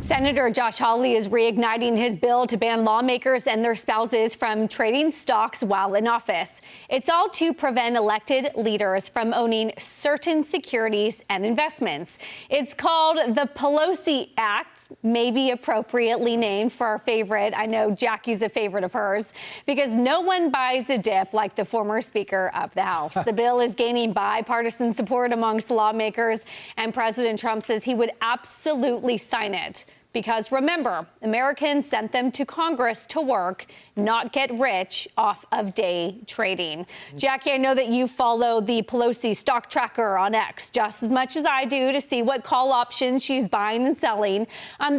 Senator Josh Hawley is reigniting his bill to ban lawmakers and their spouses from trading stocks while in office. It's all to prevent elected leaders from owning certain securities and investments. It's called the Pelosi Act, maybe appropriately named for our favorite. I know Jackie's a favorite of hers, because no one buys a dip like the former Speaker of the House. The bill is gaining bipartisan support amongst lawmakers, and President Trump says he would absolutely sign it. Because remember, Americans sent them to Congress to work, not get rich off of day trading. Jackie, I know that you follow the Pelosi stock tracker on X just as much as I do to see what call options she's buying and selling.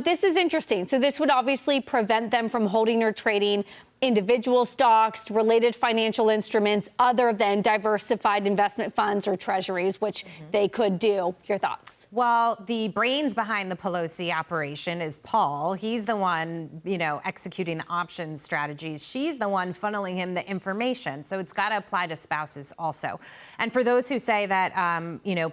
This is interesting. So this would obviously prevent them from holding or trading individual stocks, related financial instruments, other than diversified investment funds or treasuries, which they could do. Your thoughts? Well, the brains behind the Pelosi operation is Paul. He's the one, executing the options strategies. She's the one funneling him the information. So it's got to apply to spouses also. And for those who say that,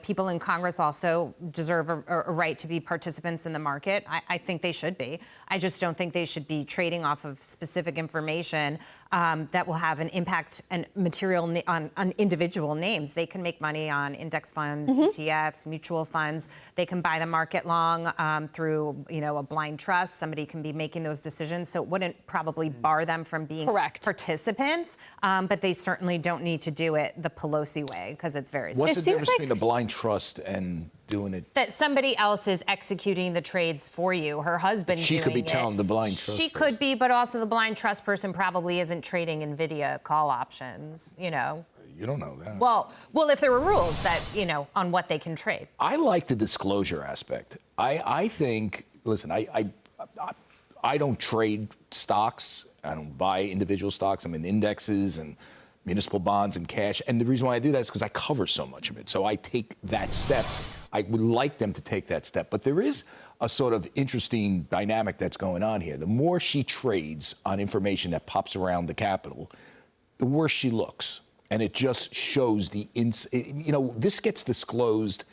people in Congress also deserve a right to be participants in the market, I think they should be. I just don't think they should be trading off of specific information that will have an impact and material on individual names. They can make money on index funds, ETFs, mutual funds. They can buy the market long through, a blind trust. Somebody can be making those decisions. So it wouldn't probably bar them from being participants. But they certainly don't need to do it the Pelosi way, because it's very What's the difference between a blind trust and doing it? That somebody else is executing the trades for you. Her husband She could be telling the blind trust She could be, but also the blind trust person probably isn't trading NVIDIA call options, You don't know that. Well, if there were rules that, on what they can trade. I like the disclosure aspect. I think, listen, I don't trade stocks. I don't buy individual stocks. I'm in indexes and municipal bonds and cash. And the reason why I do that is because I cover so much of it. So I take that step. I would like them to take that step. But there is a sort of interesting dynamic that's going on here. The more she trades on information that pops around the Capitol, the worse she looks. And it just shows this gets disclosed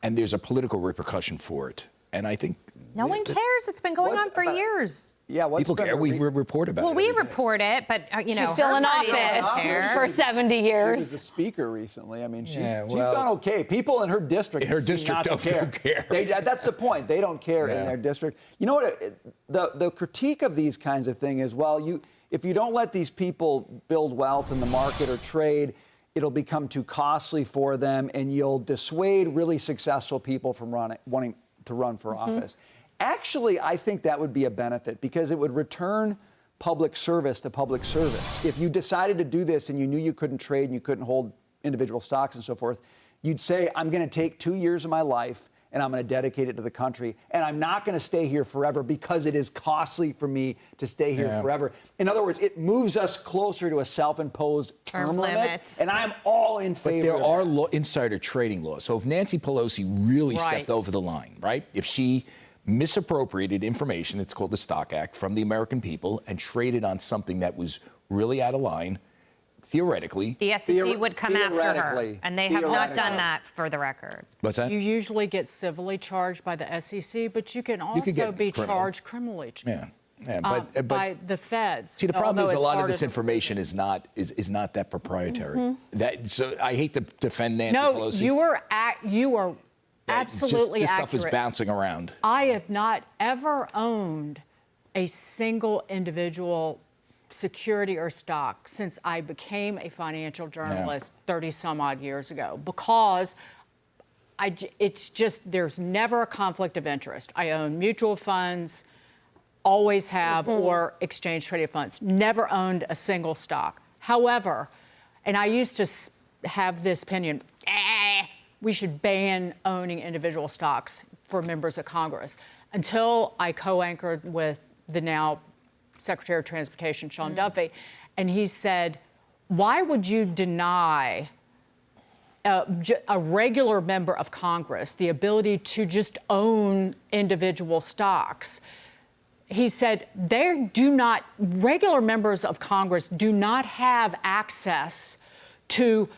and there's a political repercussion for it. And I think no one cares. It's been going on for years. Yeah, people care. We report about it. Well, we report it, but she's still in office for 70 years. She was the speaker recently. I mean, she's done okay. People in her district don't care. That's the point. They don't care in their district. You know what? The critique of these kinds of things is, if you don't let these people build wealth in the market or trade, it'll become too costly for them, and you'll dissuade really successful people from wanting to run for office. Actually, I think that would be a benefit, because it would return public service to public service. If you decided to do this and you knew you couldn't trade and you couldn't hold individual stocks and so forth, you'd say, I'm going to take 2 years of my life and I'm going to dedicate it to the country, and I'm not going to stay here forever because it is costly for me to stay here forever. In other words, it moves us closer to a self-imposed term limit, and I'm all in favor of that. But there are insider trading laws. So if Nancy Pelosi really stepped over the line, right? If she misappropriated information, it's called the Stock Act, from the American people and traded on something that was really out of line, theoretically, the SEC would come after her, and they have not done that, for the record. What's that? You usually get civilly charged by the SEC, but you can also be charged criminally. But by the feds. See, the problem is a lot of this information is not that proprietary. So I hate to defend Nancy Pelosi. No, you are absolutely this accurate. Stuff is bouncing around. I have not ever owned a single individual security or stock since I became a financial journalist 30 some odd years ago, because it's just, there's never a conflict of interest. I own mutual funds, always have, or exchange traded funds. Never owned a single stock. However, and I used to have this opinion, we should ban owning individual stocks for members of Congress, until I co-anchored with the now Secretary of Transportation, Sean Duffy, and he said, why would you deny a regular member of Congress the ability to just own individual stocks? He said, regular members of Congress do not have access to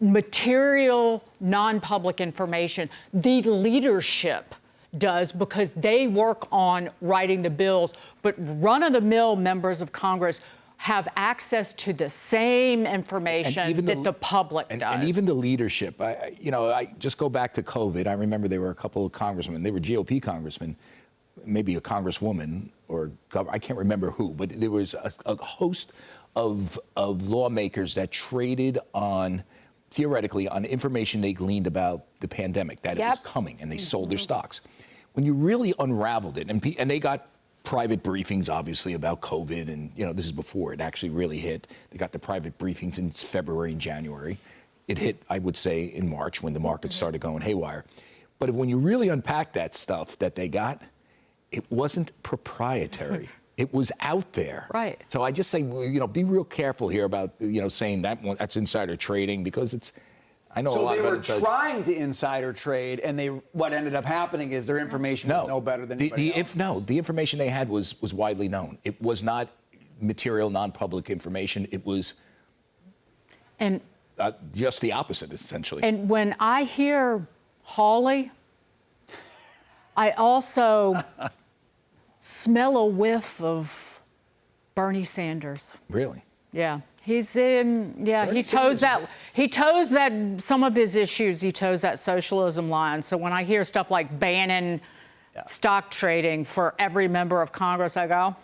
material, non-public information. The leadership does because they work on writing the bills, but run-of-the-mill members of Congress have access to the same information that the public does. And even the leadership. I just go back to COVID. I remember there were a couple of congressmen. They were GOP congressmen, maybe a congresswoman or I can't remember who, but there was a host of lawmakers that traded on, theoretically, on information they gleaned about the pandemic, that it was coming, and they sold their stocks. When you really unraveled it, and they got private briefings, obviously, about COVID, and this is before it actually really hit. They got the private briefings in February and January. It hit, I would say, in March when the market started going haywire. But when you really unpack that stuff that they got, it wasn't proprietary. It was out there. Right. So I just say, be real careful here about, saying that's insider trading, because it's, I know a lot about So they were trying to insider trade, and what ended up happening is their information was no better than anybody else. The information they had was widely known. It was not material, non-public information. It was just the opposite, essentially. And when I hear Hawley, I also smell a whiff of Bernie Sanders. Really? Yeah. He's in, he toes that, some of his issues, he toes that socialism line. So when I hear stuff like banning stock trading for every member of Congress, I go,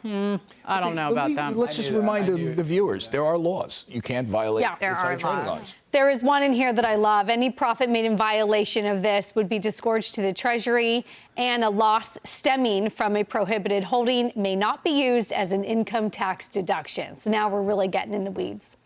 I don't know about them. Let's just remind the viewers, there are laws. You can't violate insider trading laws. There is one in here that I love. Any profit made in violation of this would be disgorged to the Treasury, and a loss stemming from a prohibited holding may not be used as an income tax deduction. So now we're really getting in the weeds.